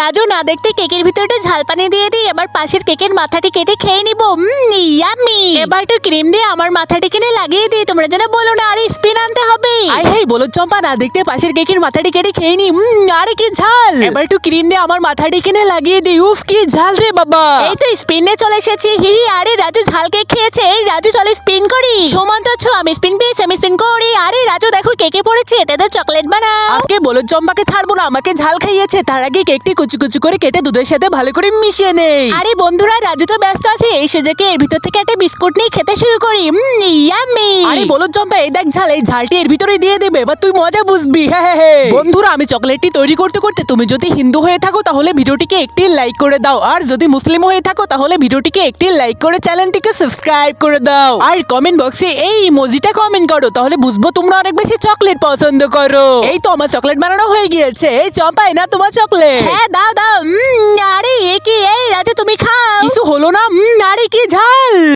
রাজু না দেখতে কেকের ভিতরে ঝাল পানি দিয়ে দিই, এবার পাশের কেকের মাথাটি কেটে খেয়ে নিব। ইয়াম্মি। এবার একটু ক্রিম দিয়ে আমার মাথাটি কিনে লাগিয়ে দিই, তোমরা যেন বলো না আরে স্পিন আনতে হবে। আরে হেই বলো চম্পা, না দেখতে পাশের কেকের মাথাটি কেটে খেয়ে নি। আরে কি ঝাল। এবার একটু ক্রিম দিয়ে আমার মাথাটি কিনে লাগিয়ে দিই। উফ কি ঝাল রে বাবা। এই তো স্পিনে চলে এসেছি। আরে রাজু ঝাল কেক খেয়েছে। রাজু চলে স্পিন করি। সমান তো আমি স্পিন পেয়েছি, আমি স্পিন করি। আরে রাজু দেখো কেকে পড়েছে, এটাতে চকলেট বানাও। আজকে বলো চম্পাকে ছাড়বো না, আমাকে ঝাল খাইয়েছে। তার আগে কেকটি কুচি কুচি করে কেটে দুধের সাথে ভালো করে মিশিয়ে নেই। আরে বন্ধুরা রাজু তো ব্যস্ত আছে, এই সুযোগে এর ভিতর থেকে একটা বিস্কুট নিয়ে খেতে শুরু করি। ইয়াম্মি। আরে বলো চম্পা, এই দেখ ঝাল, এই ঝালটি এর ভিতরে দিয়ে দেবে, এবার তুই মজা বুঝবি। হ্যাঁ। বন্ধুরা আমি চকলেটটি তৈরি করতে করতে তুমি যদি হিন্দু হয়ে থাকো তাহলে ভিডিওটিকে একটি লাইক করে দাও, আর যদি মুসলিম হয়ে থাকো তাহলে ভিডিওটিকে একটি লাইক করে চ্যানেলটিকে সাবস্ক্রাইব করে দাও, আর কমেন্ট বক্সে এই ইমোজিটা কমেন্ট করো, তাহলে বুঝবো তোমরা অনেক বেশি চকলেট পছন্দ করো। এই তো আমার চকলেট বানানো হয়ে গিয়েছে। এই চম্পা না তোমার চকলেট। হ্যাঁ দাও দাও। আরে এ কি, এই রাজু তুমি খাও। কিছু হলো না। আরে কি ঝাল।